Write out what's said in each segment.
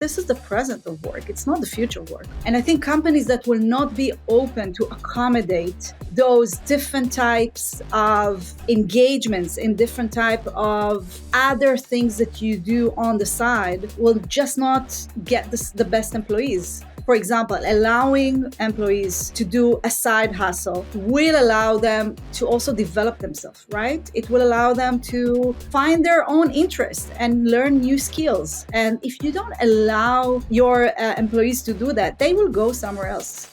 This is the present of work. It's not the future of work. And I think companies that will not be open to accommodate those different types of engagements and different type of other things that you do on the side will just not get the best employees. For example, allowing employees to do a side hustle will allow them to also develop themselves, right? It will allow them to find their own interests and learn new skills. And if you don't allow your employees to do that, they will go somewhere else.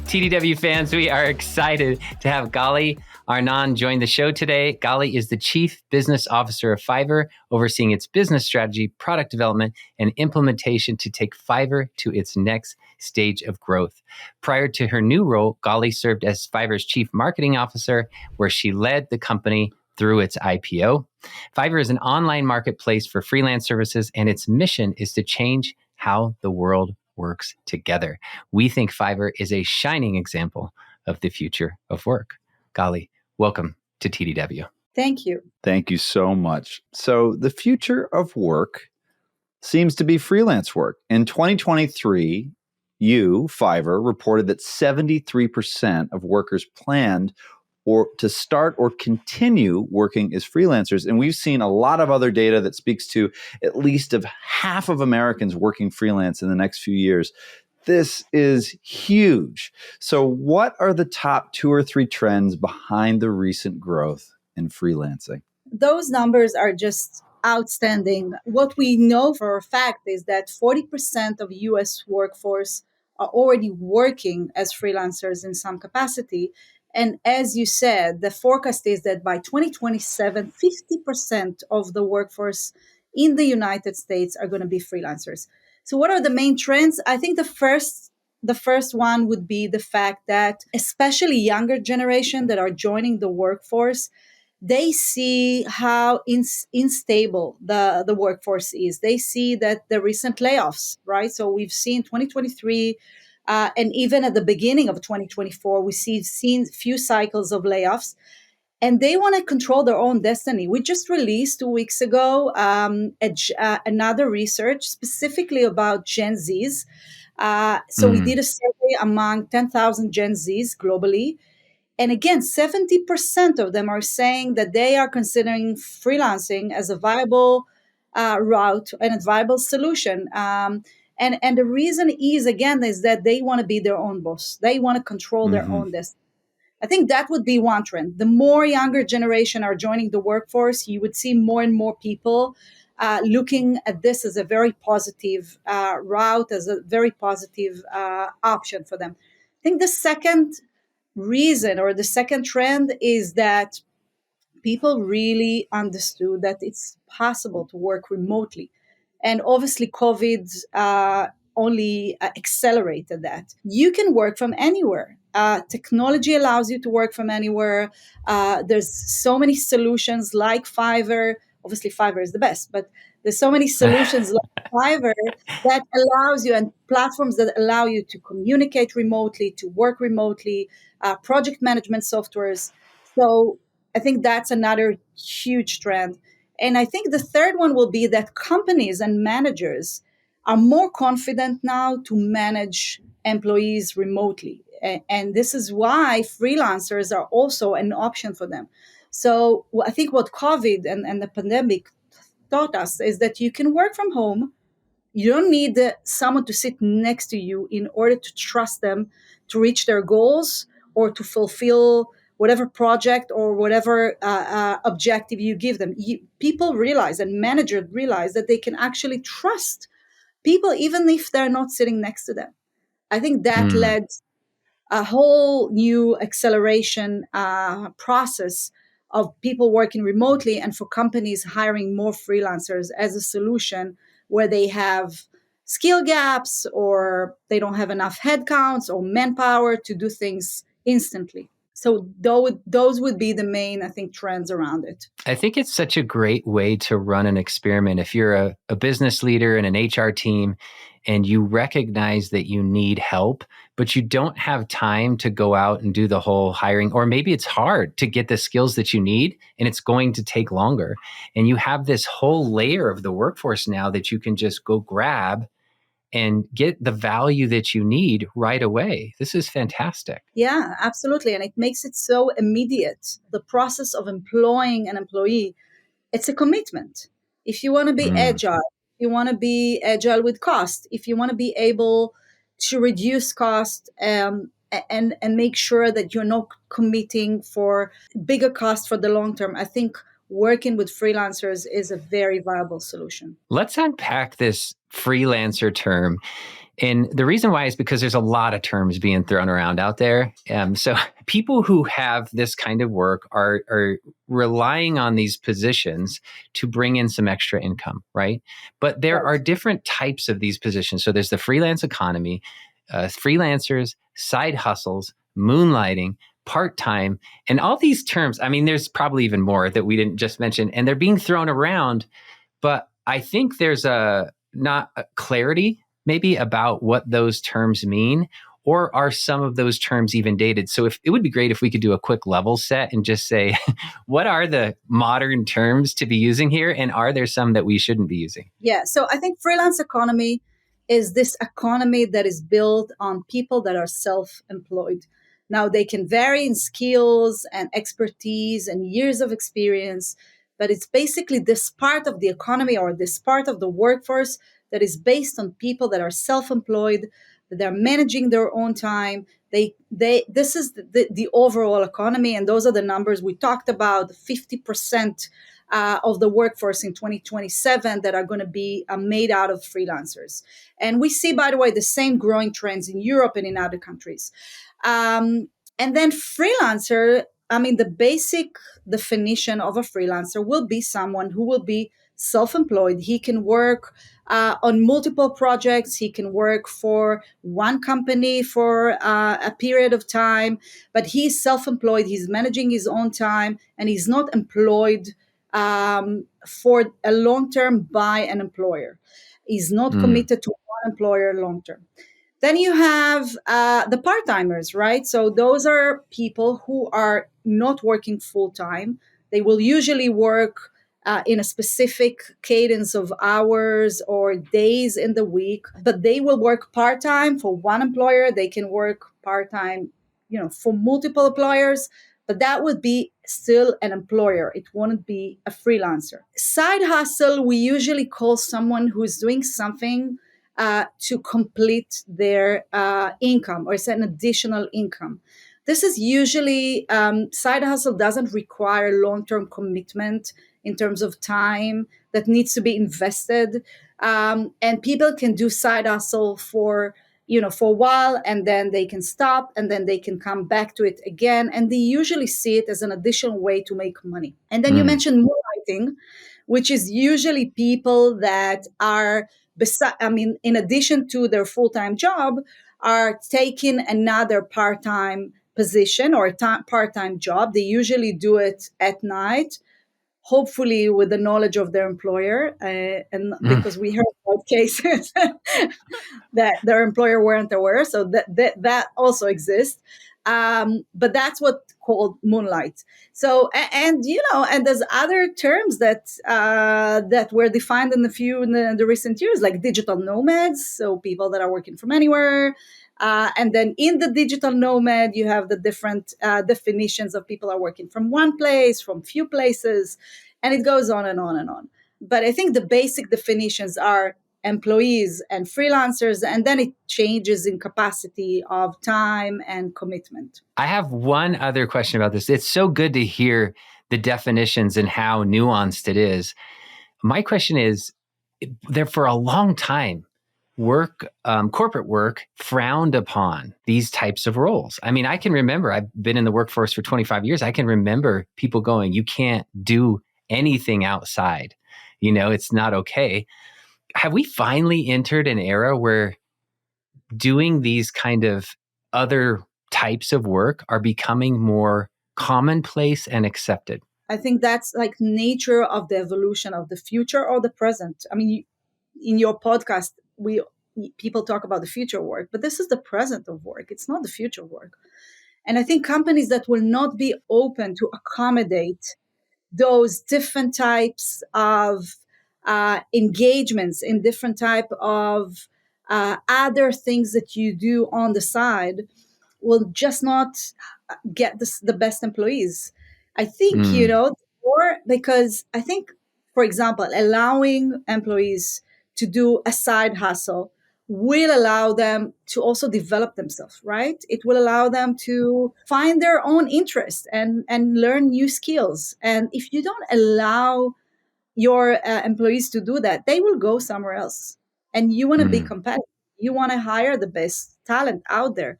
TDW fans, we are excited to have Gali Arnon join the show today. Gali is the Chief Business Officer of Fiverr, overseeing its business strategy, product development, and implementation to take Fiverr to its next stage of growth. Prior to her new role, Gali served as Fiverr's Chief Marketing Officer, where she led the company through its IPO. Fiverr is an online marketplace for freelance services, and its mission is to change how the world works together. We think Fiverr is a shining example of the future of work. Gali, welcome to TDW. Thank you. Thank you so much. So the future of work seems to be freelance work. In 2023, Fiverr, reported that 73% of workers planned or to start or continue working as freelancers. And we've seen a lot of other data that speaks to at least of half of Americans working freelance in the next few years. This is huge. So what are the top 2 or 3 trends behind the recent growth in freelancing? Those numbers are just outstanding. What we know for a fact is that 40% of US workforce are already working as freelancers in some capacity. And as you said, the forecast is that by 2027, 50% of the workforce in the United States are going to be freelancers. So what are the main trends? I think the first one would be the fact that especially younger generation that are joining the workforce, they see how unstable the workforce is. They see that the recent layoffs, right? So we've seen 2023, and even at the beginning of 2024, we seen few cycles of layoffs, and they want to control their own destiny. We just released 2 weeks ago another research specifically about Gen Zs. So we did a survey among 10,000 Gen Zs globally. And again, 70% of them are saying that they are considering freelancing as a viable route and a viable solution. And the reason is that they want to be their own boss. They want to control their own destiny. I think that would be one trend. The more younger generation are joining the workforce, you would see more and more people looking at this as a very positive route, as a very positive option for them. I think the second reason or the second trend is that people really understood that it's possible to work remotely. And obviously, COVID only accelerated that. You can work from anywhere. Technology allows you to work from anywhere. There's so many solutions like Fiverr. Obviously, Fiverr is the best, but there's so many solutions like Fiverr that allows you, and platforms that allow you to communicate remotely, to work remotely, project management softwares. So I think that's another huge trend. And I think the third one will be that companies and managers are more confident now to manage employees remotely. And this is why freelancers are also an option for them. So I think what COVID and the pandemic taught us is that you can work from home. You don't need someone to sit next to you in order to trust them to reach their goals or to fulfill whatever project or whatever objective you give them. People realize, and managers realize, that they can actually trust people even if they're not sitting next to them. I think that led a whole new acceleration process of people working remotely, and for companies hiring more freelancers as a solution where they have skill gaps or they don't have enough headcounts or manpower to do things instantly. So those would be the main, I think, trends around it. I think it's such a great way to run an experiment. If you're a business leader and an HR team and you recognize that you need help but you don't have time to go out and do the whole hiring, or maybe it's hard to get the skills that you need and it's going to take longer. And you have this whole layer of the workforce now that you can just go grab and get the value that you need right away. This is fantastic. Yeah, absolutely. And it makes it so immediate. The process of employing an employee, it's a commitment. If you want to be agile, you want to be agile with cost, if you want to be able to reduce cost and make sure that you're not committing for bigger cost for the long term, I think working with freelancers is a very viable solution. Let's unpack this freelancer term. And the reason why is because there's a lot of terms being thrown around out there. So people who have this kind of work are relying on these positions to bring in some extra income, right? But there are different types of these positions. So there's the freelance economy, freelancers, side hustles, moonlighting, part-time, and all these terms. I mean, there's probably even more that we didn't just mention, and they're being thrown around. But I think there's not a clarity maybe about what those terms mean, or are some of those terms even dated? So if it would be great if we could do a quick level set and just say, what are the modern terms to be using here? And are there some that we shouldn't be using? Yeah, so I think freelance economy is this economy that is built on people that are self-employed. Now, they can vary in skills and expertise and years of experience, but it's basically this part of the economy or this part of the workforce that is based on people that are self-employed, that they're managing their own time. This is the overall economy, and those are the numbers we talked about. 50% of the workforce in 2027 that are going to be made out of freelancers. And we see, by the way, the same growing trends in Europe and in other countries. And then freelancer, I mean, the basic definition of a freelancer will be someone who will be self-employed. He can work on multiple projects. He can work for one company for a period of time, but he's self-employed. He's managing his own time, and he's not employed for a long term by an employer. He's not committed to one employer long term. Then you have the part-timers, right? So those are people who are not working full-time. They will usually work in a specific cadence of hours or days in the week, but they will work part-time for one employer. They can work part-time, for multiple employers, but that would be still an employer. It wouldn't be a freelancer. Side hustle, we usually call someone who is doing something to complete their income, or it's an additional income. This is usually, side hustle doesn't require long-term commitment in terms of time that needs to be invested. And people can do side hustle for a while, and then they can stop, and then they can come back to it again. And they usually see it as an additional way to make money. And then you mentioned moonlighting, which is usually people that are, in addition to their full-time job, are taking another part-time position or part-time job. They usually do it at night, hopefully with the knowledge of their employer, and because we heard about cases that their employer weren't aware, so that also exists. But that's what's called moonlight. So, and there's other terms that were defined in the recent years, like digital nomads, so people that are working from anywhere. And then in the digital nomad, you have the different definitions of people are working from one place, from few places, and it goes on and on and on. But I think the basic definitions are employees and freelancers, and then it changes in capacity of time and commitment. I have one other question about this. It's so good to hear the definitions and how nuanced it is. My question is, there for a long time, corporate work frowned upon these types of roles. I mean, I can remember, I've been in the workforce for 25 years. I can remember people going, you can't do anything outside. It's not okay. Have we finally entered an era where doing these kind of other types of work are becoming more commonplace and accepted? I think that's like nature of the evolution of the future or the present. I mean, in your podcast, we people talk about the future of work, but this is the present of work. It's not the future of work. And I think companies that will not be open to accommodate those different types of engagements in different type of other things that you do on the side will just not get the best employees. I think, Mm, or because I think, for example, allowing employees to do a side hustle will allow them to also develop themselves, right? It will allow them to find their own interest and learn new skills. And if you don't allow your employees to do that, they will go somewhere else. And you want to be mm. competitive. You want to hire the best talent out there.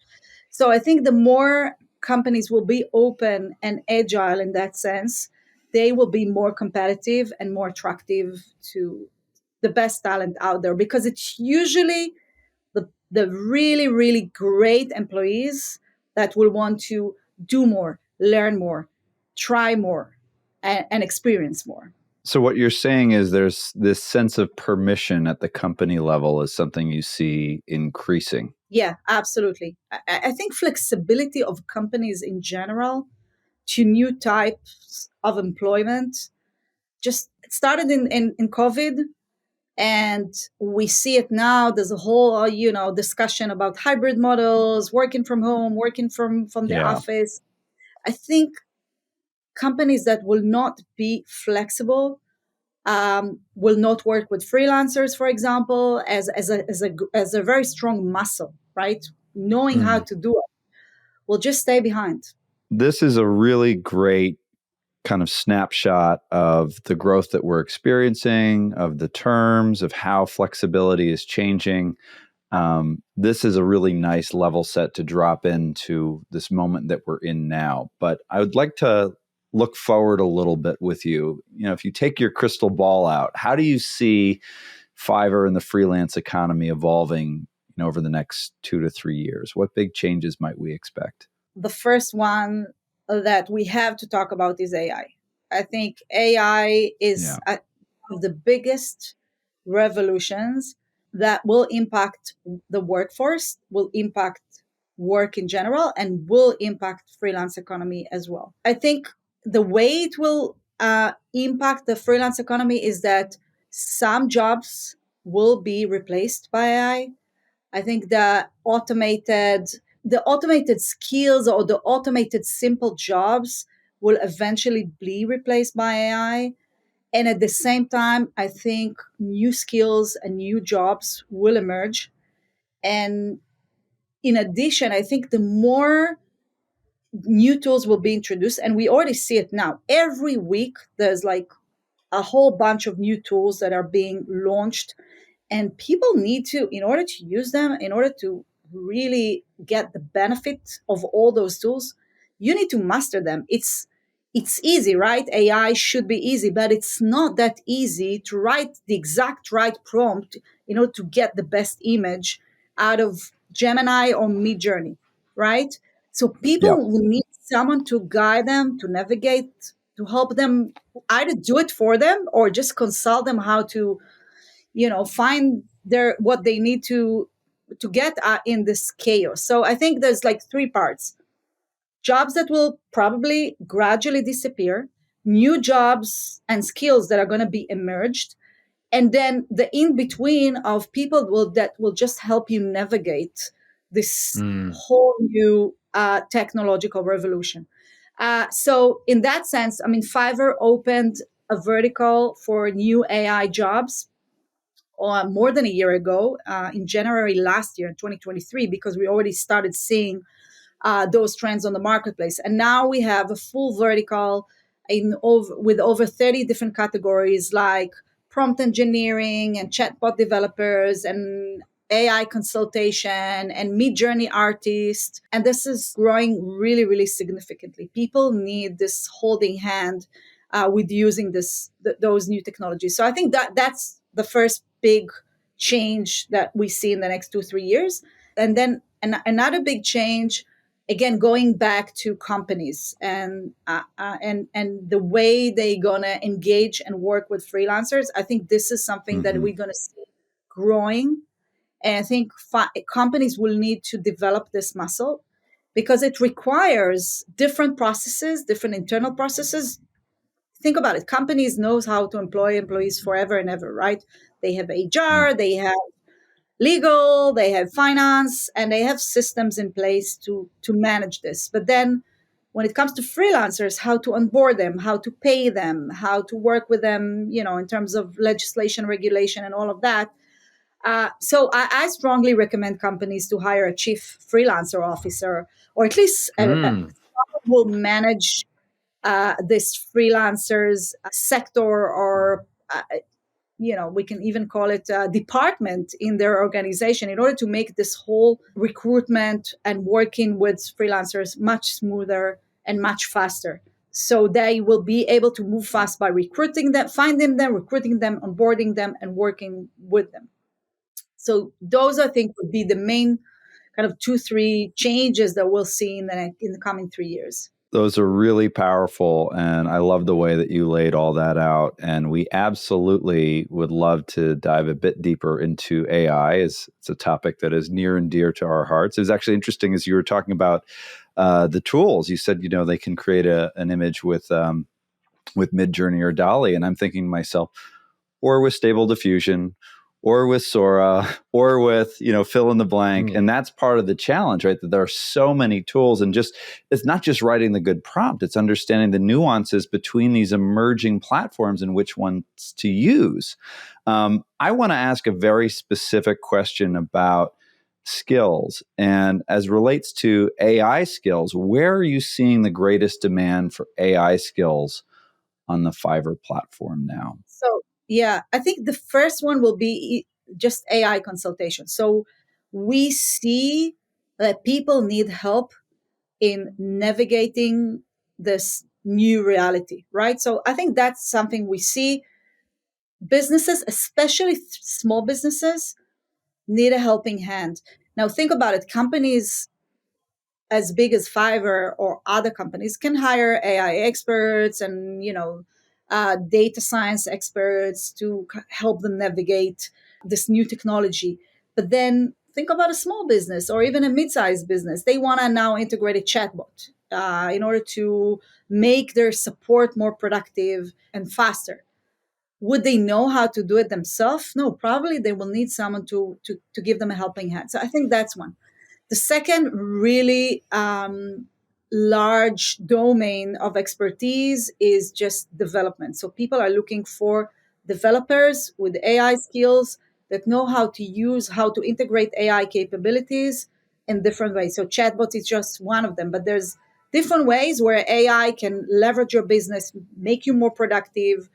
So I think the more companies will be open and agile in that sense, they will be more competitive and more attractive to the best talent out there, because it's usually the really, really great employees that will want to do more, learn more, try more, and experience more. So what you're saying is there's this sense of permission at the company level is something you see increasing. Yeah, absolutely. I think flexibility of companies in general to new types of employment just started in COVID, and we see it now. There's a whole discussion about hybrid models, working from home, working from the Yeah. office. I think companies that will not be flexible will not work with freelancers, for example, as a very strong muscle, right? Knowing how Mm. to do it will just stay behind. This is a really great kind of snapshot of the growth that we're experiencing, of the terms, of how flexibility is changing. This is a really nice level set to drop into this moment that we're in now. But I would like to look forward a little bit with you. If you take your crystal ball out, how do you see Fiverr and the freelance economy evolving, over the next 2 to 3 years? What big changes might we expect? The first one that we have to talk about is AI. I think AI is Yeah. one of the biggest revolutions that will impact the workforce, will impact work in general, and will impact freelance economy as well. I think the way it will impact the freelance economy is that some jobs will be replaced by AI. I think the automated skills or the automated simple jobs will eventually be replaced by AI. And at the same time, I think new skills and new jobs will emerge. And in addition, I think the more new tools will be introduced, and we already see it now. Every week, there's like a whole bunch of new tools that are being launched, and people need to, in order to use them, in order to really get the benefit of all those tools, you need to master them. It's easy, right? AI should be easy, but it's not that easy to write the exact right prompt in order to get the best image out of Gemini or Midjourney, right? So Yeah. people will need someone to guide them, to navigate, to help them either do it for them or just consult them how to find their what they need to get in this chaos. So I think there's like three parts: jobs that will probably gradually disappear, new jobs and skills that are going to be emerged, and then the in between of people that will just help you navigate this Mm. whole new technological revolution. So in that sense, I mean, Fiverr opened a vertical for new AI jobs more than a year ago, in January last year, in 2023, because we already started seeing those trends on the marketplace. And now we have a full vertical with over 30 different categories like prompt engineering and chatbot developers and AI consultation and mid-journey artists. And this is growing really, really significantly. People need this holding hand with using those new technologies. So I think that's the first big change that we see in the next 2-3 years. And then another big change, again, going back to companies and the way they're gonna engage and work with freelancers. I think this is something that Hmm. we're gonna see growing, And I think companies will need to develop this muscle because it requires different processes, different internal processes. Think about it. Companies knows how to employ employees forever and ever, right? They have Mm. HR, they have legal, they have finance, and they have systems in place to manage this. But then when it comes to freelancers, how to onboard them, how to pay them, how to work with them, in terms of legislation, regulation, and all of that. So I strongly recommend companies to hire a chief freelancer officer, or at least Mm. someone who will manage this freelancers sector, or we can even call it a department in their organization, in order to make this whole recruitment and working with freelancers much smoother and much faster. So they will be able to move fast by recruiting them, finding them, recruiting them, onboarding them, and working with them. So those, I think, would be the main kind of 2, 3 changes that we'll see in the coming 3 years. Those are really powerful. And I love the way that you laid all that out. And we absolutely would love to dive a bit deeper into AI, as it's a topic that is near and dear to our hearts. It was actually interesting as you were talking about the tools. You said, they can create an image with Midjourney or Dolly. And I'm thinking to myself, or with Stable Diffusion, or with Sora, or with, fill in the blank. Mm. And that's part of the challenge, right? That there are so many tools, and it's not just writing the good prompt, it's understanding the nuances between these emerging platforms and which ones to use. I want to ask a very specific question about skills. And as relates to AI skills, where are you seeing the greatest demand for AI skills on the Fiverr platform now? So, yeah, I think the first one will be just AI consultation. So we see that people need help in navigating this new reality, right? So I think that's something we see. Businesses, especially small businesses, need a helping hand. Now, think about it. Companies as big as Fiverr or other companies can hire AI experts and data science experts to help them navigate this new technology. But then think about a small business or even a mid-sized business. They want to now integrate a chatbot in order to make their support more productive and faster. Would they know how to do it themselves? No, probably they will need someone to give them a helping hand. So I think that's one. The second really large domain of expertise is just development. So people are looking for developers with AI skills that know how to integrate AI capabilities in different ways. So chatbot is just one of them, but there's different ways where AI can leverage your business, make you more productive,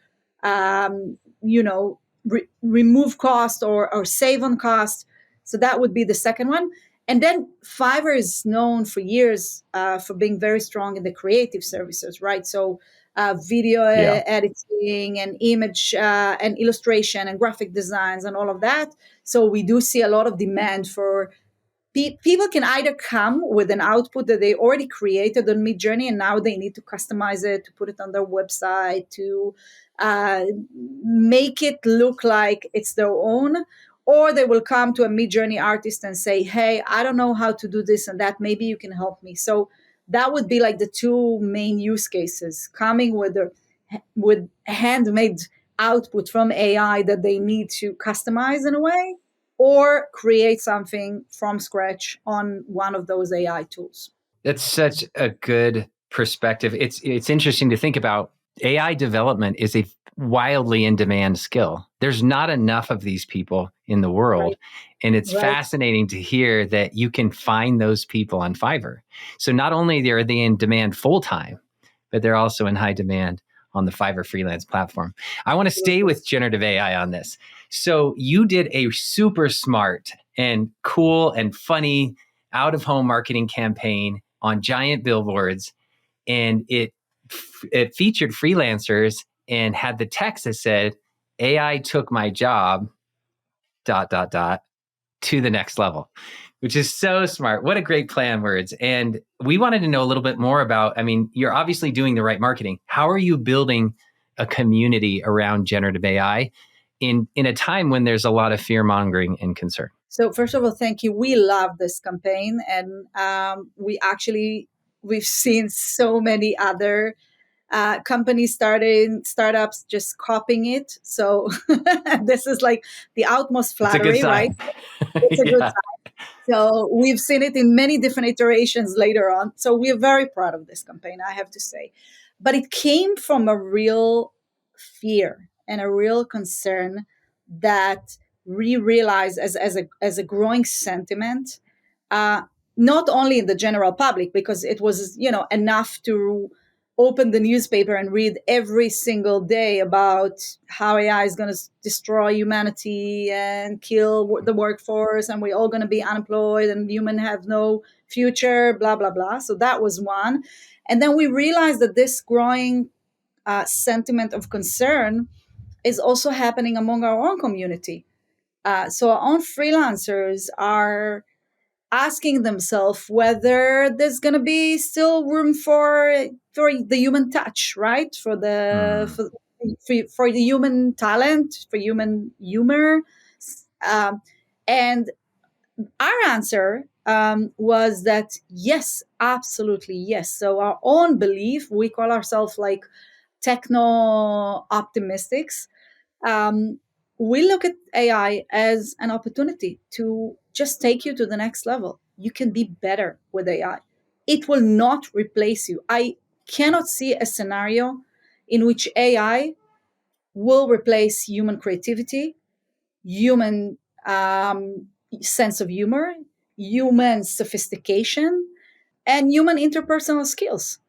remove cost or save on cost. So that would be the second one. And then Fiverr is known for years for being very strong in the creative services, right? So video Yeah. editing and image and illustration and graphic designs and all of that. So we do see a lot of demand for people can either come with an output that they already created on Midjourney, and now they need to customize it, to put it on their website, to uh, make it look like it's their own. Or they will come to a Midjourney artist and say, hey, I don't know how to do this and that. Maybe you can help me. So that would be like the two main use cases, coming with handmade output from AI that they need to customize in a way, or create something from scratch on one of those AI tools. That's such a good perspective. It's interesting to think about. AI development is a wildly in demand skill. There's not enough of these people in the world. Right. And it's Right. fascinating to hear that you can find those people on Fiverr. So not only are they in demand full time, but they're also in high demand on the Fiverr freelance platform. I want to stay with generative AI on this. So you did a super smart and cool and funny out of home marketing campaign on giant billboards, and it featured freelancers and had the text that said, AI took my job, dot, dot, dot, to the next level, which is so smart. What a great play on words. And we wanted to know a little bit more about, you're obviously doing the right marketing. How are you building a community around generative AI in a time when there's a lot of fear mongering and concern? So first of all, thank you. We love this campaign, and we've seen so many other companies startups just copying it. So this is like the utmost It's a good flattery, right? sign. It's a good Yeah. So we've seen it in many different iterations later on. So we're very proud of this campaign, I have to say. But it came from a real fear and a real concern that we realized as a growing sentiment, uh, not only in the general public, because it was, enough to open the newspaper and read every single day about how AI is going to destroy humanity and kill the workforce, and we're all going to be unemployed and human have no future, blah, blah, blah. So that was one. And then we realized that this growing sentiment of concern is also happening among our own community. So our own freelancers are asking themselves whether there's going to be still room for the human touch, right? Mm. For the human talent, for human humor. Um, and our answer was that yes, absolutely yes. So our own belief, we call ourselves like techno optimistics. um, we look at AI as an opportunity to just take you to the next level. You can be better with AI. It will not replace you. I cannot see a scenario in which AI will replace human creativity, human sense of humor, human sophistication, and human interpersonal skills.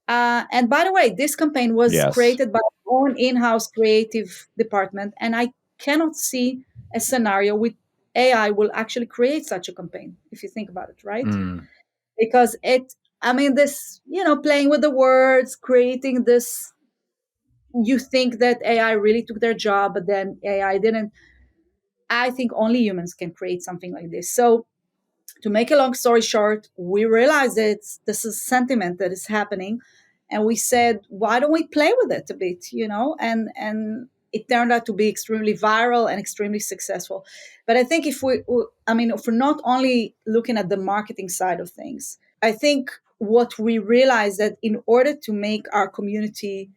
And by the way, this campaign was Yes. created by our own in-house creative department, and I cannot see a scenario with AI will actually create such a campaign. If you think about it, right? Mm. Because this, playing with the words, creating this. You think that AI really took their job, but then AI didn't. I think only humans can create something like this. So to make a long story short, we realized that this is sentiment that is happening, and we said, why don't we play with it a bit, And it turned out to be extremely viral and extremely successful. But I think if we're not only looking at the marketing side of things, I think what we realized that in order to make our community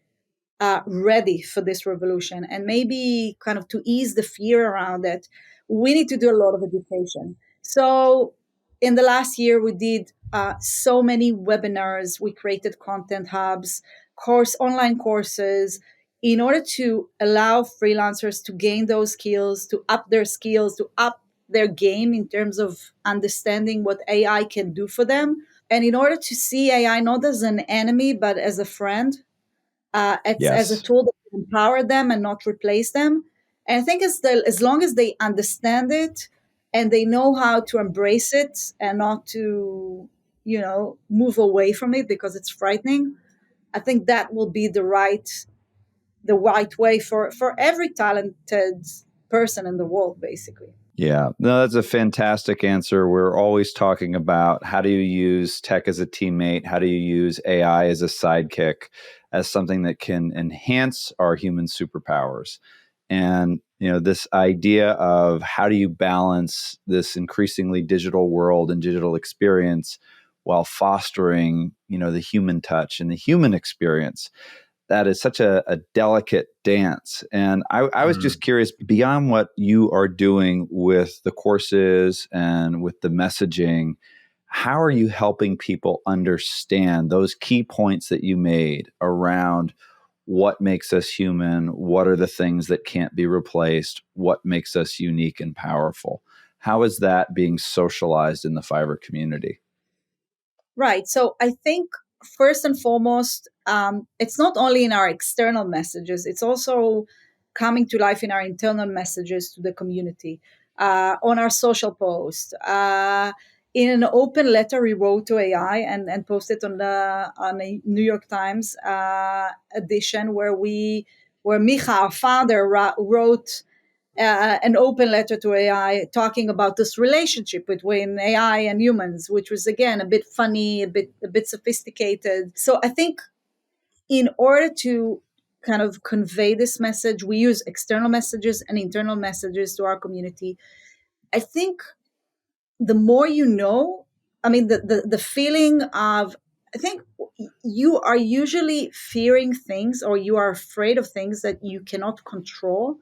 ready for this revolution and maybe kind of to ease the fear around it, we need to do a lot of education. So, in the last year, we did so many webinars, we created content hubs, online courses, in order to allow freelancers to gain those skills, to up their skills, to up their game in terms of understanding what AI can do for them. And in order to see AI not as an enemy, but as a friend, it's as a Yes. tool that can empower them and not replace them. And I think as long as they understand it and they know how to embrace it and not to, move away from it because it's frightening, I think that will be the right way for every talented person in the world, basically. Yeah, no, that's a fantastic answer. We're always talking about how do you use tech as a teammate? How do you use AI as a sidekick, as something that can enhance our human superpowers? And, this idea of how do you balance this increasingly digital world and digital experience while fostering, the human touch and the human experience, that is such a delicate dance. And I was Mm. just curious, beyond what you are doing with the courses and with the messaging, how are you helping people understand those key points that you made around what makes us human? What are the things that can't be replaced? What makes us unique and powerful? How is that being socialized in the Fiverr community? Right. So I think first and foremost, it's not only in our external messages, it's also coming to life in our internal messages to the community, on our social post, in an open letter we wrote to AI and posted on a New York Times edition where Micha, our founder, wrote an open letter to AI talking about this relationship between AI and humans, which was again a bit funny, a bit sophisticated. So I think in order to kind of convey this message, we use external messages and internal messages to our community. I think the more you know, I mean, the feeling of, I think you are usually fearing things, or you are afraid of things that you cannot control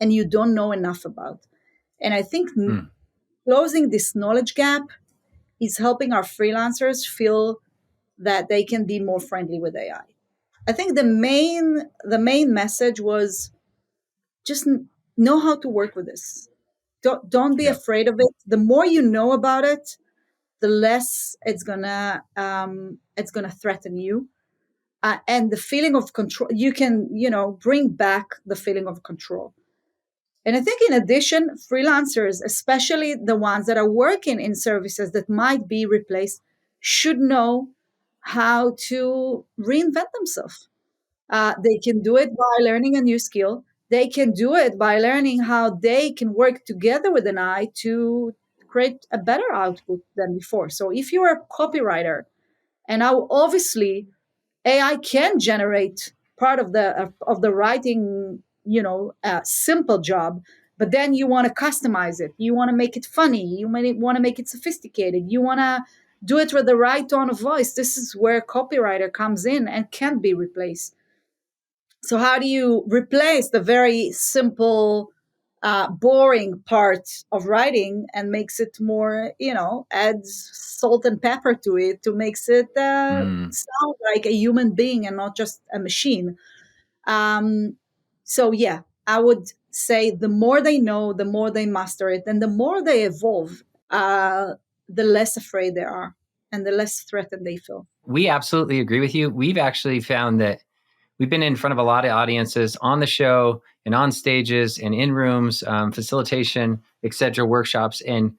and you don't know enough about. And I think Hmm. closing this knowledge gap is helping our freelancers feel that they can be more friendly with AI. I think the main message was just know how to work with this. Don't be Yeah. afraid of it. The more you know about it, the less it's gonna threaten you. And the feeling of control, you can, bring back the feeling of control. And I think in addition, freelancers, especially the ones that are working in services that might be replaced, should know how to reinvent themselves. They can do it by learning a new skill. They can do it by learning how they can work together with an eye to create a better output than before. So if you're a copywriter, and now obviously AI can generate part of the writing, simple job, but then you want to customize it. You want to make it funny. You may want to make it sophisticated. You want to do it with the right tone of voice. This is where copywriter comes in and can't be replaced. So how do you replace the very simple, boring part of writing and makes it more, adds salt and pepper to it to makes it Hmm. sound like a human being and not just a machine. Um, so yeah, I would say the more they know, the more they master it, and the more they evolve, the less afraid they are and the less threatened they feel. We absolutely agree with you. We've actually found that we've been in front of a lot of audiences on the show and on stages and in rooms, facilitation, etc., workshops, and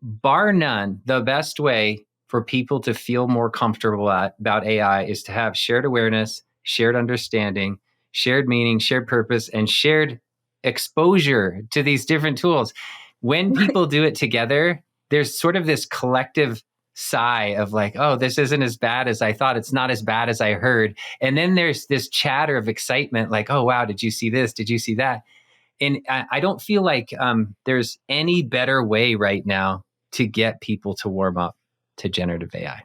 bar none, the best way for people to feel more comfortable about AI is to have shared awareness, shared understanding, shared meaning, shared purpose, and shared exposure to these different tools. When people do it together, there's sort of this collective sigh of like, oh, this isn't as bad as I thought. It's not as bad as I heard. And then there's this chatter of excitement like, oh, wow, did you see this? Did you see that? And I don't feel like there's any better way right now to get people to warm up to generative AI.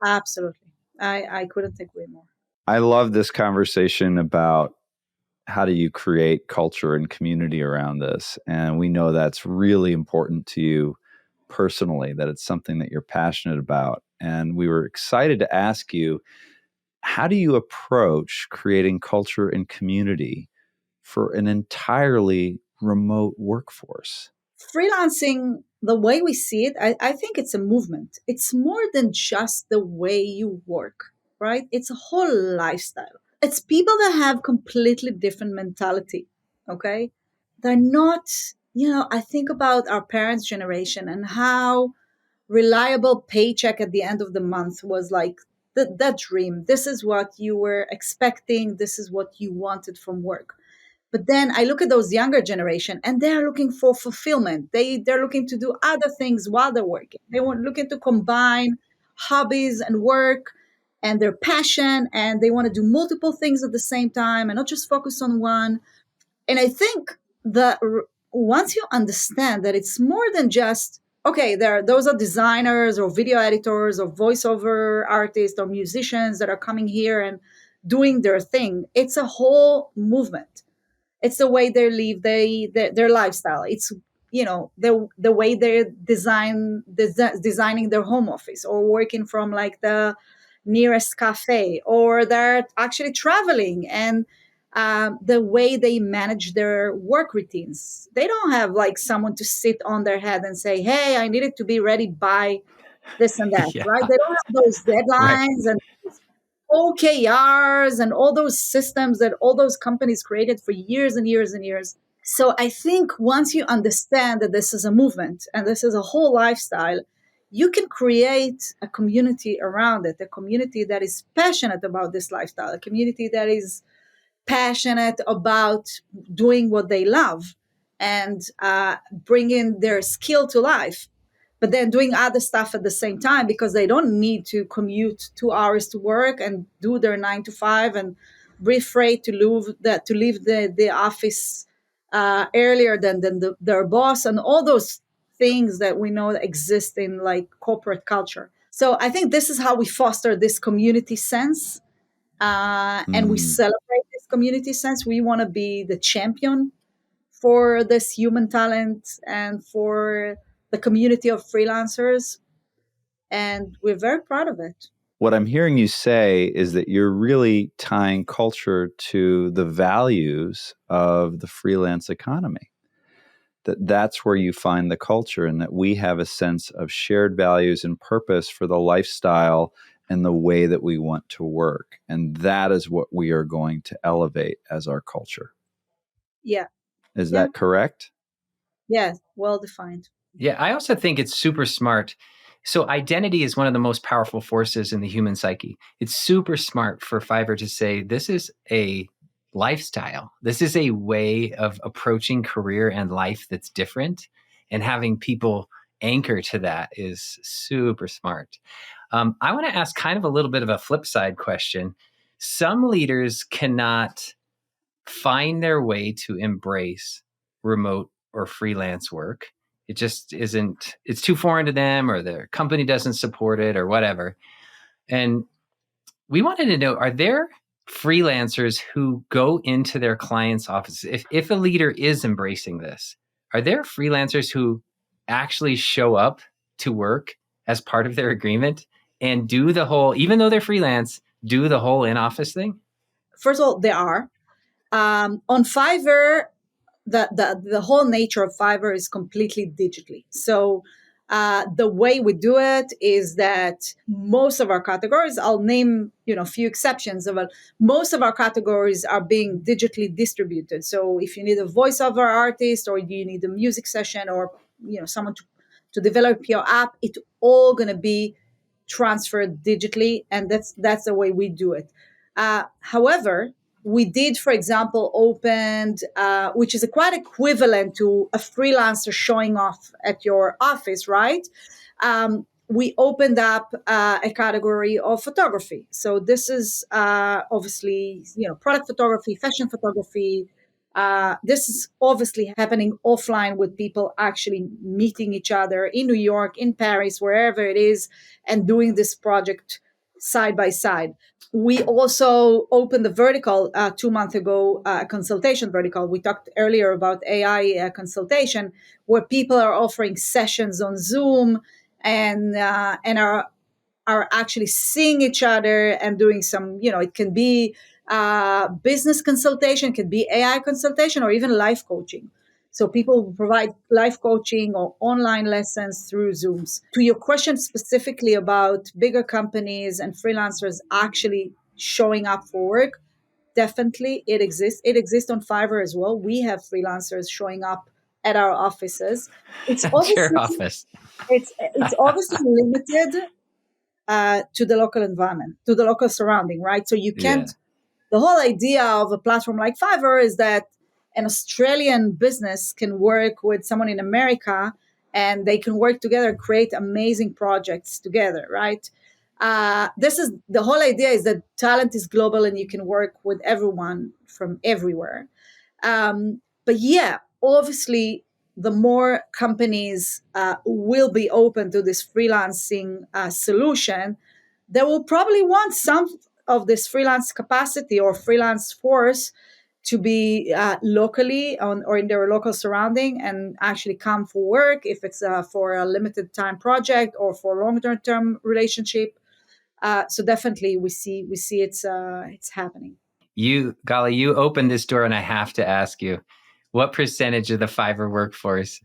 Absolutely. I couldn't agree more. I love this conversation about how do you create culture and community around this. And we know that's really important to you personally, that it's something that you're passionate about. And we were excited to ask you, how do you approach creating culture and community for an entirely remote workforce? Freelancing, the way we see it, I think it's a movement. It's more than just the way you work, right? It's a whole lifestyle. It's people that have completely different mentality, okay? They're not, I think about our parents' generation and how reliable paycheck at the end of the month was like that dream. This is what you were expecting. This is what you wanted from work. But then I look at those younger generation and they're looking for fulfillment. They're looking to do other things while they're working. They want looking to combine hobbies and work and their passion, and they want to do multiple things at the same time and not just focus on one. And I think that once you understand that it's more than just, okay, those are designers or video editors or voiceover artists or musicians that are coming here and doing their thing. It's a whole movement. It's the way they live their lifestyle. It's, the way they're designing their home office or working from like the nearest cafe, or they're actually traveling, and the way they manage their work routines. They don't have like someone to sit on their head and say, hey, I need it to be ready by this and that, Yeah, right? They don't have those right. deadlines and OKRs and all those systems that all those companies created for years and years and years. So I think once you understand that this is a movement and this is a whole lifestyle, you can create a community around it, a community that is passionate about this lifestyle, a community that is passionate about doing what they love and bringing their skill to life, but then doing other stuff at the same time because they don't need to commute 2 hours to work and do their 9 to 5 and be afraid to leave the office earlier than their boss and all those things that we know that exist in like corporate culture. So I think this is how we foster this community sense, and we Mm. celebrate this community sense. We want to be the champion for this human talent and for the community of freelancers, and we're very proud of it. What I'm hearing you say is that you're really tying culture to the values of the freelance economy. That's where you find the culture, and that we have a sense of shared values and purpose for the lifestyle and the way that we want to work. And that is what we are going to elevate as our culture. Yeah. Is Yeah. that correct? Yeah. Well defined. Yeah, I also think it's super smart. So identity is one of the most powerful forces in the human psyche. It's super smart for Fiverr to say this is a lifestyle. This is a way of approaching career and life that's different, and having people anchor to that is super smart. I want to ask kind of a little bit of a flip side question. Some leaders cannot find their way to embrace remote or freelance work. It just isn't, it's too foreign to them, or their company doesn't support it, or whatever. And we wanted to know, are there freelancers who go into their clients' offices? If a leader is embracing this, are there freelancers who actually show up to work as part of their agreement and do the whole, even though they're freelance, do the whole in office thing? First of all, there are. On Fiverr, the whole nature of Fiverr is completely digitally. So the way we do it is that most of our categories, I'll name a few exceptions, but most of our categories are being digitally distributed. So if you need a voiceover artist, or you need a music session, or someone to develop your app, it's all going to be transferred digitally, and that's the way we do it. However, we did, for example, opened, which is a quite equivalent to a freelancer showing off at your office, right? We opened up a category of photography. So this is obviously, product photography, fashion photography. This is obviously happening offline, with people actually meeting each other in New York, in Paris, wherever it is, and doing this project side by side. We also opened the vertical 2 months ago, a consultation vertical. We talked earlier about AI consultation, where people are offering sessions on Zoom, and are actually seeing each other and doing some, it can be business consultation, it can be AI consultation, or even life coaching. So people provide life coaching or online lessons through Zooms. To your question specifically about bigger companies and freelancers actually showing up for work, definitely it exists. It exists on Fiverr as well. We have freelancers showing up at our offices. It's At your obviously office. it's obviously limited to the local environment, to the local surrounding, right? So you Yeah. can't. The whole idea of a platform like Fiverr is that an Australian business can work with someone in America, and they can work together, create amazing projects together, right? This is the whole idea, is that talent is global and you can work with everyone from everywhere. But yeah, obviously, the more companies will be open to this freelancing solution, they will probably want some of this freelance capacity or freelance force to be locally or in their local surrounding, and actually come for work, if it's for a limited time project or for a long-term relationship. So definitely we see it's happening. Gali, you opened this door, and I have to ask you, what percentage of the Fiverr workforce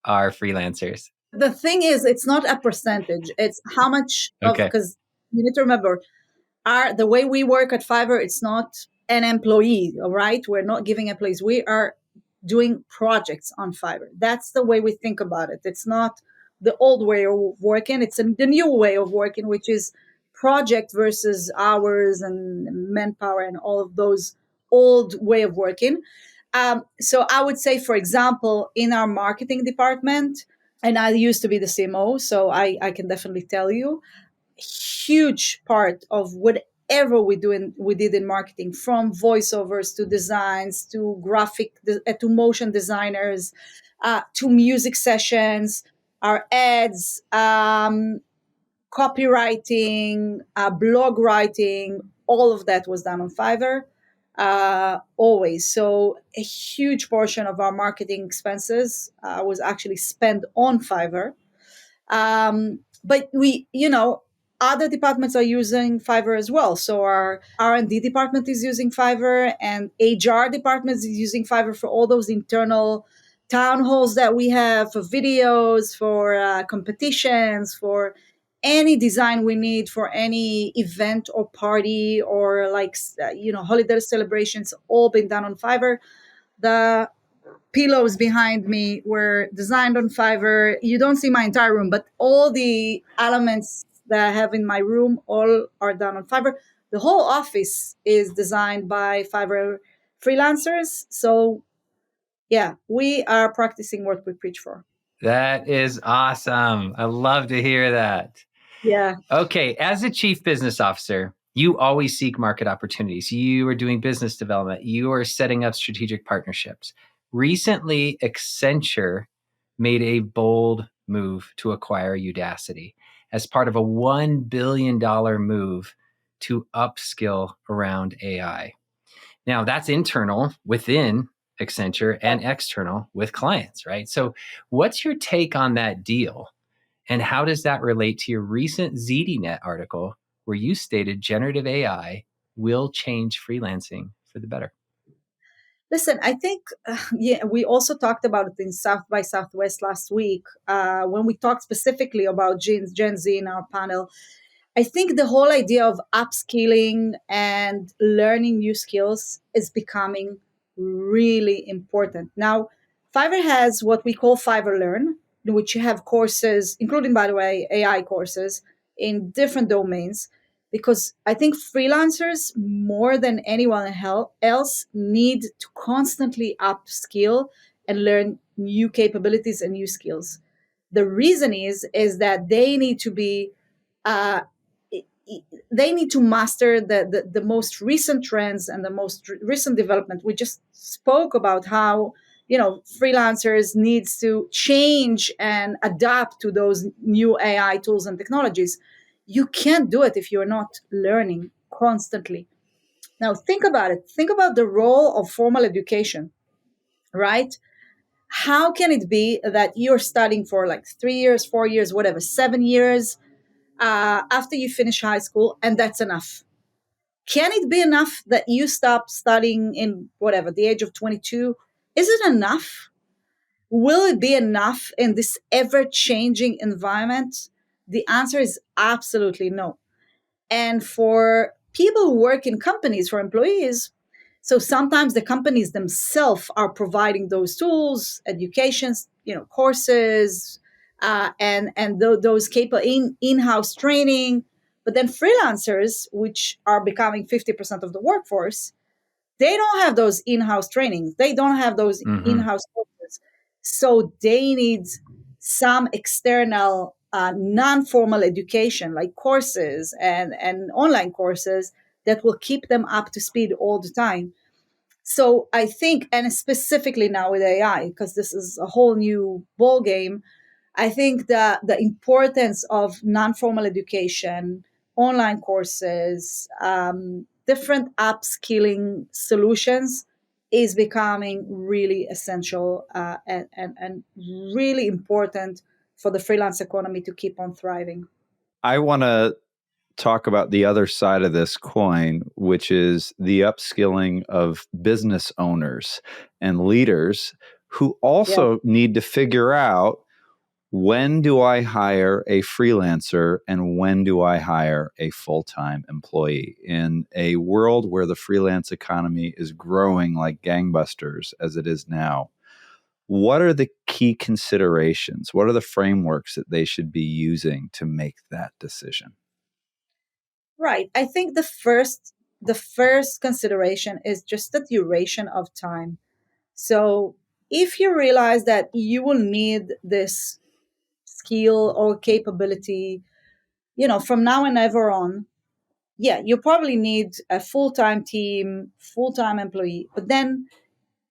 are freelancers? The thing is, it's not a percentage, it's how much of, Okay. because you need to remember, the way we work at Fiverr, it's not an employee, all right? We're not giving employees. We are doing projects on Fiverr. That's the way we think about it. It's not the old way of working. It's the new way of working, which is project versus hours and manpower and all of those old way of working. So I would say, for example, in our marketing department, and I used to be the CMO, so I can definitely tell you, huge part of whatever we did in marketing, from voiceovers to designs to graphic to motion designers, to music sessions, our ads, copywriting, blog writing, all of that was done on Fiverr, always. So a huge portion of our marketing expenses was actually spent on Fiverr. But other departments are using Fiverr as well. So our R&D department is using Fiverr, and HR department is using Fiverr for all those internal town halls that we have, for videos, for competitions, for any design we need for any event or party, or holiday celebrations, all been done on Fiverr. The pillows behind me were designed on Fiverr. You don't see my entire room, but all the elements that I have in my room all are done on Fiverr. The whole office is designed by Fiverr freelancers. So yeah, we are practicing what we preach for. That is awesome. I love to hear that. Yeah. Okay, as a chief business officer, you always seek market opportunities. You are doing business development. You are setting up strategic partnerships. Recently, Accenture made a bold move to acquire Udacity as part of a $1 billion move to upskill around AI. Now, that's internal within Accenture and external with clients, right? So, what's your take on that deal? And how does that relate to your recent ZDNet article where you stated generative AI will change freelancing for the better? Listen, I think, we also talked about it in South by Southwest last week when we talked specifically about Gen Z in our panel. I think the whole idea of upskilling and learning new skills is becoming really important. Now, Fiverr has what we call Fiverr Learn, in which you have courses, including, by the way, AI courses in different domains, because I think freelancers, more than anyone else, need to constantly upskill and learn new capabilities and new skills. The reason is that uh, they need to master the most recent trends and the most recent development. We just spoke about how freelancers needs to change and adapt to those new AI tools and technologies. You can't do it if you're not learning constantly. Now think about it. Think about the role of formal education, right? How can it be that you're studying for like 3 years, 4 years, whatever, 7 years after you finish high school, and that's enough? Can it be enough that you stop studying in whatever, the age of 22? Is it enough? Will it be enough in this ever changing environment? The answer is absolutely no. And for people who work in companies, for employees, so sometimes the companies themselves are providing those tools, educations, courses, and those capable in-house training. But then freelancers, which are becoming 50% of the workforce, they don't have those in-house trainings. They don't have those Mm-hmm. in-house courses. So they need some external non-formal education, like courses and online courses, that will keep them up to speed all the time. So I think, and specifically now with AI, because this is a whole new ball game, I think that the importance of non-formal education, online courses, different upskilling solutions is becoming really essential, and really important for the freelance economy to keep on thriving. I want to talk about the other side of this coin, which is the upskilling of business owners and leaders who Yeah. also need to figure out, when do I hire a freelancer and when do I hire a full-time employee? In a world where the freelance economy is growing like gangbusters as it is now, what are the key considerations? What are the frameworks that they should be using to make that decision? Right. I think the first consideration is just the duration of time. So if you realize that you will need this skill or capability, from now and ever on, yeah, you probably need a full-time team, full-time employee. But then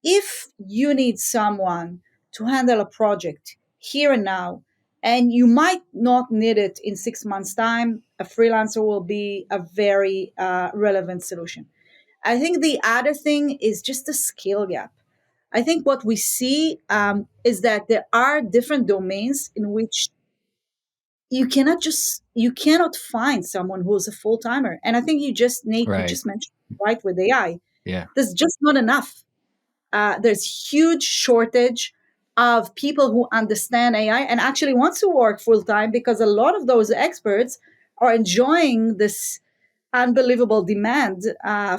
if you need someone to handle a project here and now, and you might not need it in 6 months' time, a freelancer will be a very relevant solution. I think the other thing is just the skill gap. I think what we see is that there are different domains in which you cannot find someone who's a full timer. And I think you just, Nate, you Right. just mentioned right with AI. Yeah. There's just not enough. There's huge shortage of people who understand AI and actually wants to work full time, because a lot of those experts are enjoying this unbelievable demand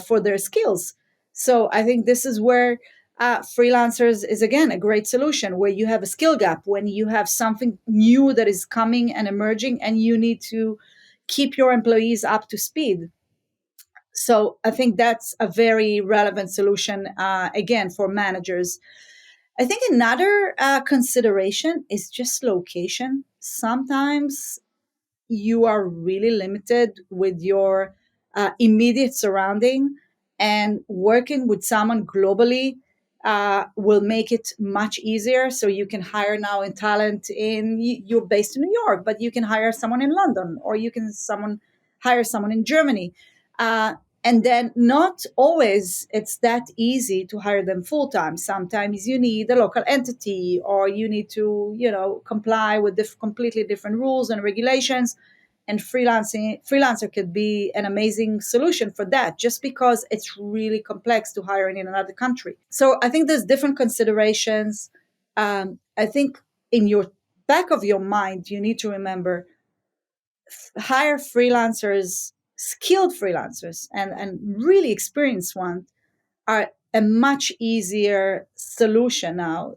for their skills. So I think this is where freelancers is again a great solution, where you have a skill gap when you have something new that is coming and emerging, and you need to keep your employees up to speed. So I think that's a very relevant solution again for managers. I think another consideration is just location. Sometimes you are really limited with your immediate surrounding, and working with someone globally will make it much easier. So you can hire now in talent you're based in New York, but you can hire someone in London, or you can hire someone in Germany. And then not always it's that easy to hire them full time. Sometimes you need a local entity, or you need to, comply with completely different rules and regulations. And freelancer could be an amazing solution for that, just because it's really complex to hire in another country. So I think there's different considerations. I think in your back of your mind, you need to remember hire freelancers, skilled freelancers, and really experienced ones are a much easier solution now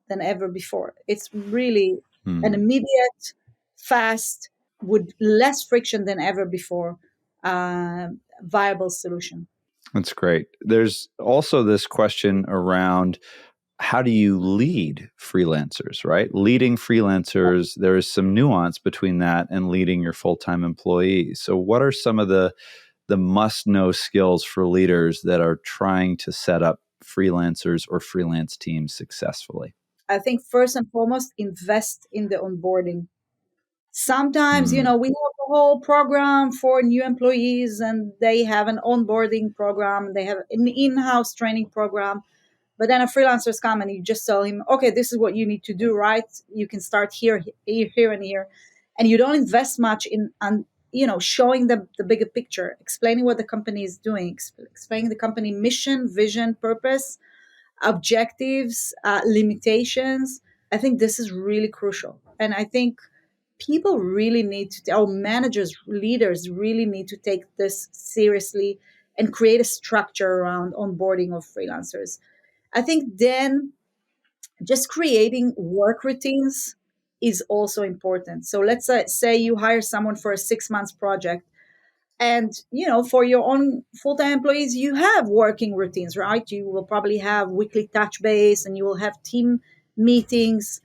than ever before. It's really an immediate, fast, with less friction than ever before, viable solution. That's great. There's also this question around how do you lead freelancers, right? Leading freelancers, there is some nuance between that and leading your full-time employees. So what are some of the must-know skills for leaders that are trying to set up freelancers or freelance teams successfully? I think first and foremost, invest in the onboarding. Sometimes, we have a whole program for new employees, and they have an onboarding program, they have an in-house training program. But then a freelancer's come and you just tell him, okay, this is what you need to do, right? You can start here, here, and here. And you don't invest much in, showing the bigger picture, explaining what the company is doing, explaining the company mission, vision, purpose, objectives, limitations. I think this is really crucial. And I think people really need to, our managers, leaders really need to take this seriously and create a structure around onboarding of freelancers. I think then just creating work routines is also important. So let's say you hire someone for a 6 months project, and for your own full-time employees, you have working routines, right? You will probably have weekly touch base, and you will have team meetings.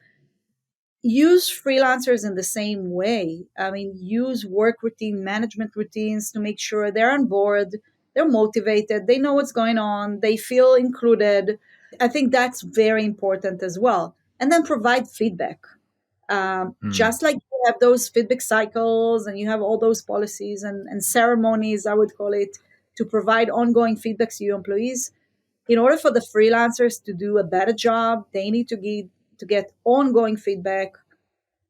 Use freelancers in the same way. I mean, use work routine management routines to make sure they're on board, they're motivated, they know what's going on, they feel included. I think that's very important as well. And then provide feedback. Just like you have those feedback cycles and you have all those policies and ceremonies, I would call it, to provide ongoing feedback to your employees. In order for the freelancers to do a better job, they need to get ongoing feedback.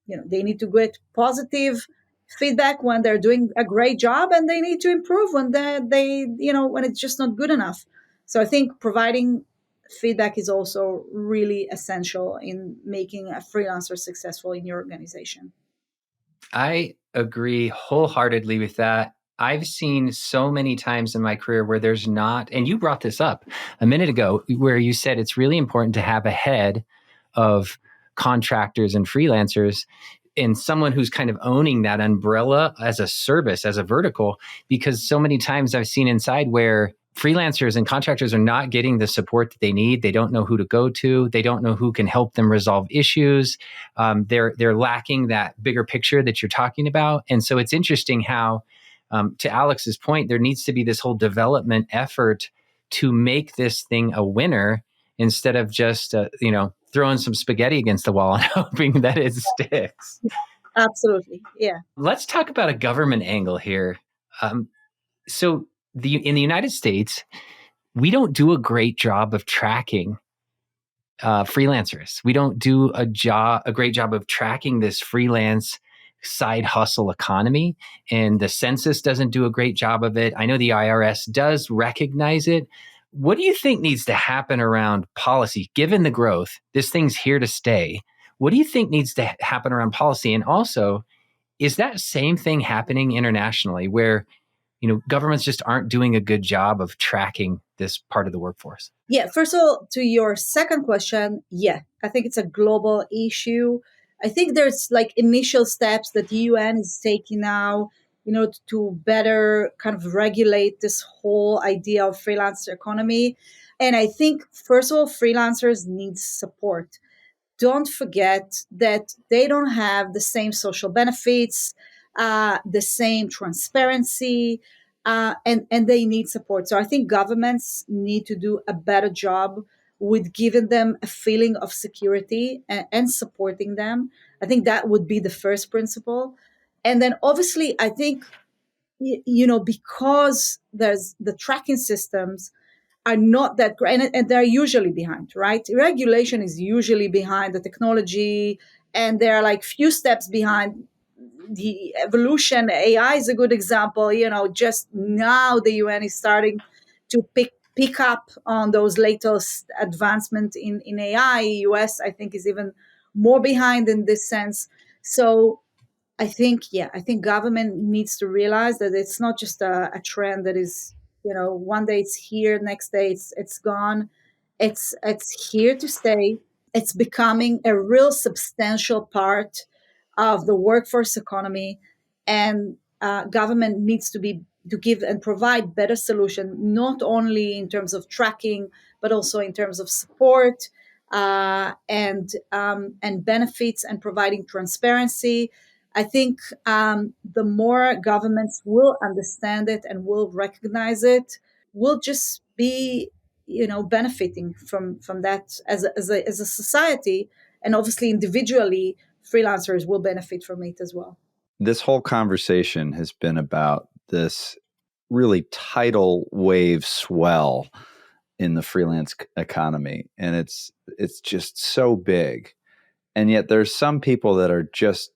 They need to get positive feedback when they're doing a great job, and they need to improve when when it's just not good enough. So I think providing feedback is also really essential in making a freelancer successful in your organization. I agree wholeheartedly with that. I've seen so many times in my career where there's not, and you brought this up a minute ago, where you said it's really important to have a head of contractors and freelancers and someone who's kind of owning that umbrella as a service, as a vertical, because so many times I've seen inside where freelancers and contractors are not getting the support that they need. They don't know who to go to. They don't know who can help them resolve issues. They're lacking that bigger picture that you're talking about. And so it's interesting how, to Alex's point, there needs to be this whole development effort to make this thing a winner instead of just, throwing some spaghetti against the wall and hoping that it sticks. Absolutely. Yeah. Let's talk about a government angle here. Um, so in the United States, we don't do a great job of tracking freelancers. We don't do a great job of tracking this freelance side hustle economy, and the census doesn't do a great job of it. I know the IRS does recognize it. What do you think needs to happen around policy, given the growth? This thing's here to stay. What do you think needs to happen around policy? And also, is that same thing happening internationally, where governments just aren't doing a good job of tracking this part of the workforce? Yeah, first of all, to your second question, yeah, I think it's a global issue. I think there's like initial steps that the UN is taking now, to better kind of regulate this whole idea of freelance economy. And I think, first of all, freelancers need support. Don't forget that they don't have the same social benefits, the same transparency, and they need support. So I think governments need to do a better job with giving them a feeling of security and supporting them. I think that would be the first principle. And then obviously, I think, because there's the tracking systems are not that great, and they're usually behind, right? Regulation is usually behind the technology, and they're like few steps behind the evolution. AI is a good example. Just now the UN is starting to pick up on those latest advancements in AI. US, I think, is even more behind in this sense. So I think government needs to realize that it's not just a trend that is, one day it's here, next day it's gone. It's here to stay. It's becoming a real substantial part of the workforce economy, and government needs to give and provide better solution, not only in terms of tracking, but also in terms of support, and benefits, and providing transparency. I think the more governments will understand it and will recognize it, we'll just be, benefiting from that as a society, and obviously individually, freelancers will benefit from it as well. This whole conversation has been about this really tidal wave swell in the freelance economy, and it's just so big. And yet there's some people that are just,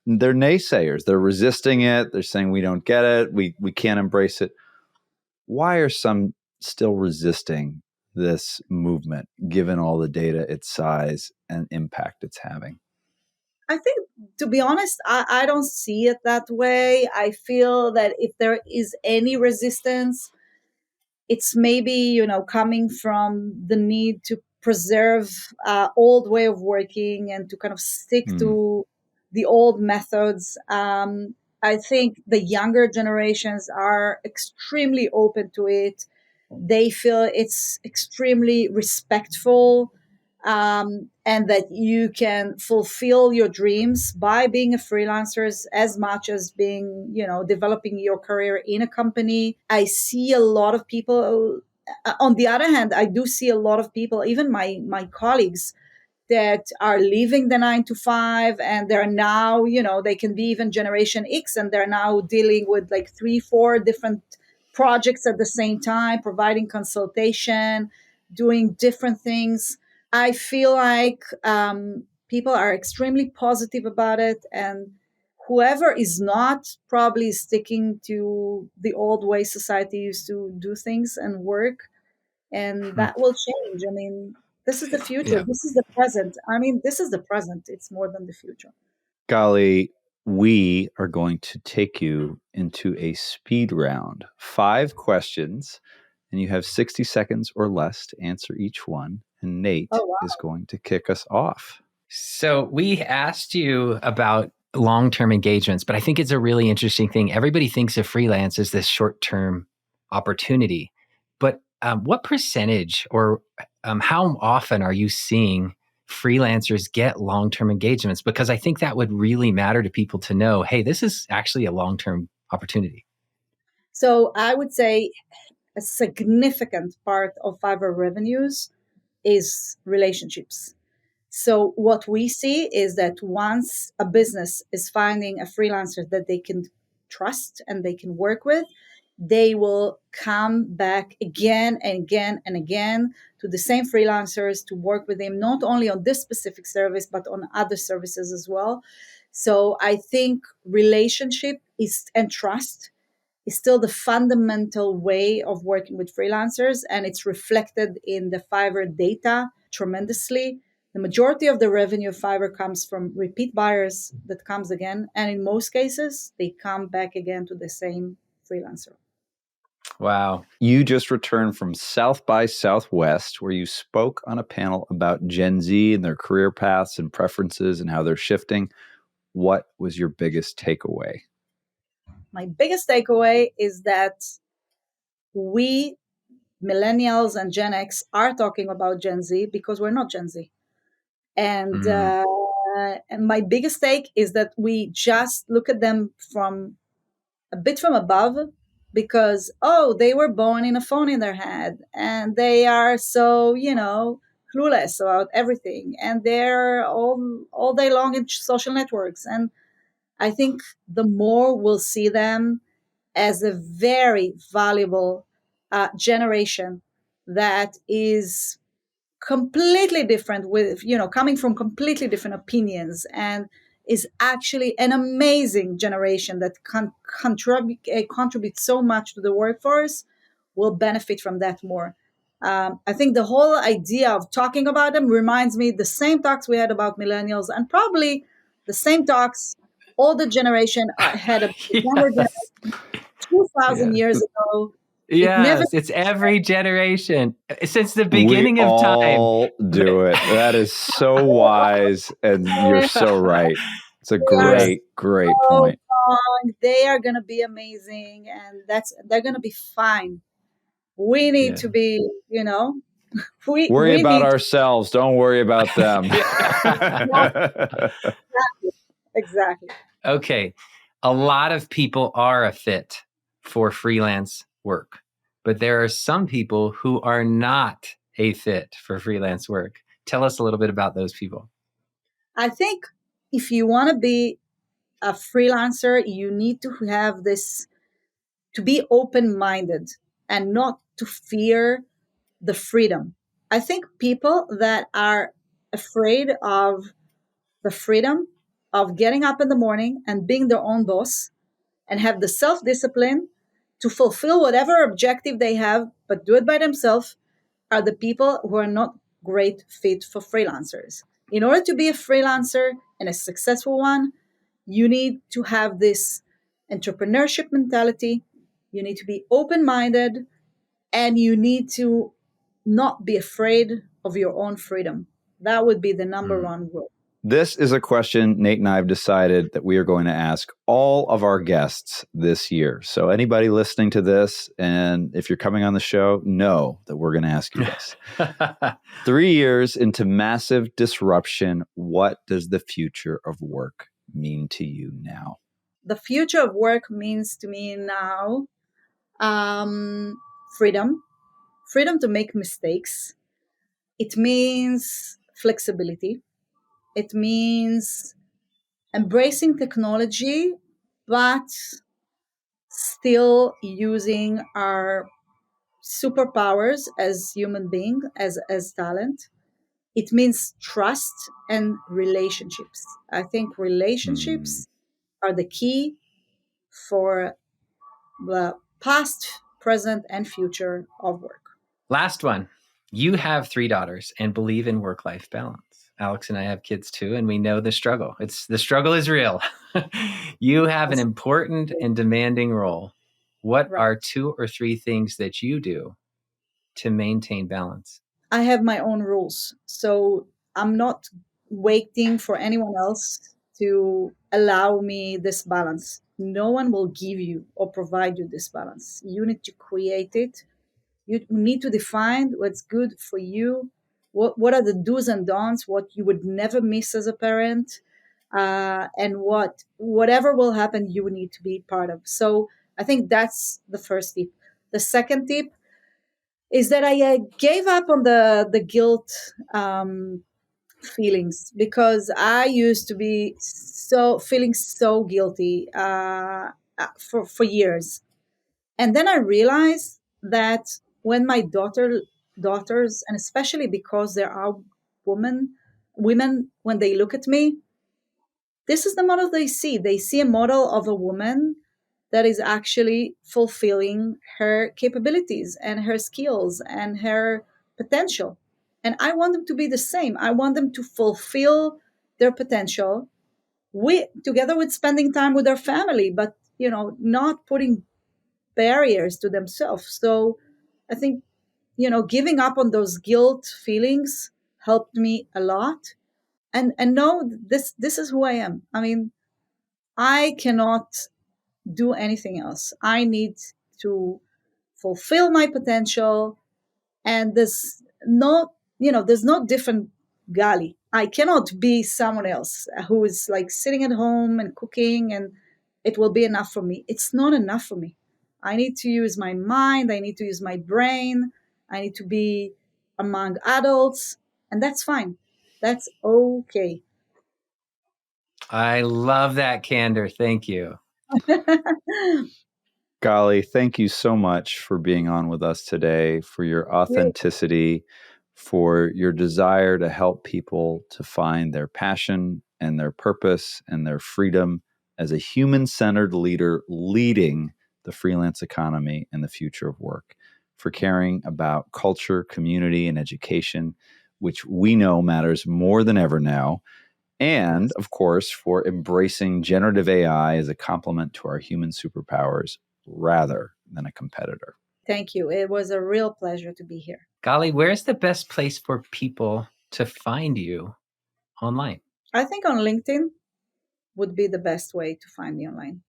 they're naysayers. They're resisting it. They're saying we don't get it. We can't embrace it. Why are some still resisting this movement, given all the data, its size, and impact it's having? I think, to be honest, I don't see it that way. I feel that if there is any resistance, it's maybe, coming from the need to preserve old way of working and to kind of stick to the old methods. I think the younger generations are extremely open to it. They feel it's extremely respectful, and that you can fulfill your dreams by being a freelancer as much as being, developing your career in a company. I see a lot of people. On the other hand, I do see a lot of people, even my colleagues, that are leaving the 9 to 5, and they're now, they can be even Generation X, and they're now dealing with like 3 4 different projects at the same time, providing consultation, doing different things. I feel like people are extremely positive about it, and whoever is not probably sticking to the old way society used to do things and work, and that will change. I mean, this is the future. Yeah. This is the present. I mean, this is the present. It's more than the future. Gali, we are going to take you into a speed round. 5 questions, and you have 60 seconds or less to answer each one. And Nate Oh, wow. is going to kick us off. So we asked you about long-term engagements, but I think it's a really interesting thing. Everybody thinks of freelance as this short-term opportunity, but what percentage or how often are you seeing freelancers get long-term engagements? Because I think that would really matter to people to know, hey, this is actually a long-term opportunity. So I would say a significant part of Fiverr revenues is relationships. So what we see is that once a business is finding a freelancer that they can trust and they can work with, they will come back again and again and again to the same freelancers to work with them, not only on this specific service, but on other services as well. So I think relationship is and trust is still the fundamental way of working with freelancers, and it's reflected in the Fiverr data tremendously. The majority of the revenue of Fiverr comes from repeat buyers that comes again, and in most cases, they come back again to the same freelancer. Wow. You just returned from South by Southwest, where you spoke on a panel about Gen Z and their career paths and preferences and how they're shifting. What was your biggest takeaway? My biggest takeaway is that we millennials and Gen X are talking about Gen Z because we're not Gen Z. And my biggest take is that we just look at them from a bit from above because, oh, they were born in a phone in their head and they are so, clueless about everything. And they're all day long in social networks. And I think the more we'll see them as a very valuable generation that is completely different with coming from completely different opinions, and is actually an amazing generation that can contribute so much to the workforce, will benefit from that more. I think the whole idea of talking about them reminds me the same talks we had about millennials, and probably the same talks older generation had about the younger Yes. generation 2,000 Yes. years ago. It never Yes, it's every generation since the We beginning of time. all do it. That is so wise, and you're so right. It's a they are Yeah. great so point. strong. They are going to be amazing, and they're going to be fine. We need Yeah. to be, Worry we about need to. ourselves. Don't worry about them. Yeah. Exactly. Okay. A lot of people are a fit for freelance work, but there are some people who are not a fit for freelance work. Tell us a little bit about those people. I think if you want to be a freelancer, you need to have this to be open minded and not to fear the freedom. I think people that are afraid of the freedom of getting up in the morning and being their own boss and have the self discipline to fulfill whatever objective they have, but do it by themselves, are the people who are not great fit for freelancers. In order to be a freelancer and a successful one, you need to have this entrepreneurship mentality. You need to be open minded, and you need to not be afraid of your own freedom. That would be the number one rule. This is a question Nate and I have decided that we are going to ask all of our guests this year. So anybody listening to this, and if you're coming on the show, know that we're going to ask you this. 3 years into massive disruption, what does the future of work mean to you now? The future of work means to me now freedom, freedom to make mistakes. It means flexibility. It means embracing technology, but still using our superpowers as human beings, as talent. It means trust and relationships. I think relationships are the key for the past, present, and future of work. Last one. You have 3 daughters and believe in work-life balance. Alex and I have kids too, and we know the struggle. The struggle is real. You have an important and demanding role. What Right. are 2 or 3 things that you do to maintain balance? I have my own rules. So I'm not waiting for anyone else to allow me this balance. No one will give you or provide you this balance. You need to create it. You need to define what's good for you. What are the do's and don'ts, what you would never miss as a parent, and whatever will happen, you need to be part of. So I think that's the first tip. The second tip is that I gave up on the guilt feelings, because I used to be so feeling so guilty for years. And then I realized that when my daughters, and especially because there are women, when they look at me, this is the model they see. They see a model of a woman that is actually fulfilling her capabilities and her skills and her potential. And I want them to be the same. I want them to fulfill their potential together with spending time with their family, but not putting barriers to themselves. So I think, giving up on those guilt feelings helped me a lot. And no, this is who I am. I mean, I cannot do anything else. I need to fulfill my potential, and there's no different Gali. I cannot be someone else who is like sitting at home and cooking and it will be enough for me. It's not enough for me. I need to use my mind, I need to use my brain, I need to be among adults, and that's fine. That's okay. I love that candor. Thank you. Gali, thank you so much for being on with us today, for your Great. authenticity, for your desire to help people to find their passion and their purpose and their freedom as a human centered leader leading the freelance economy and the future of work, for caring about culture, community, and education, which we know matters more than ever now. And Yes. of course, for embracing generative AI as a complement to our human superpowers rather than a competitor. Thank you. It was a real pleasure to be here. Gali, where's the best place for people to find you online? I think on LinkedIn would be the best way to find me online.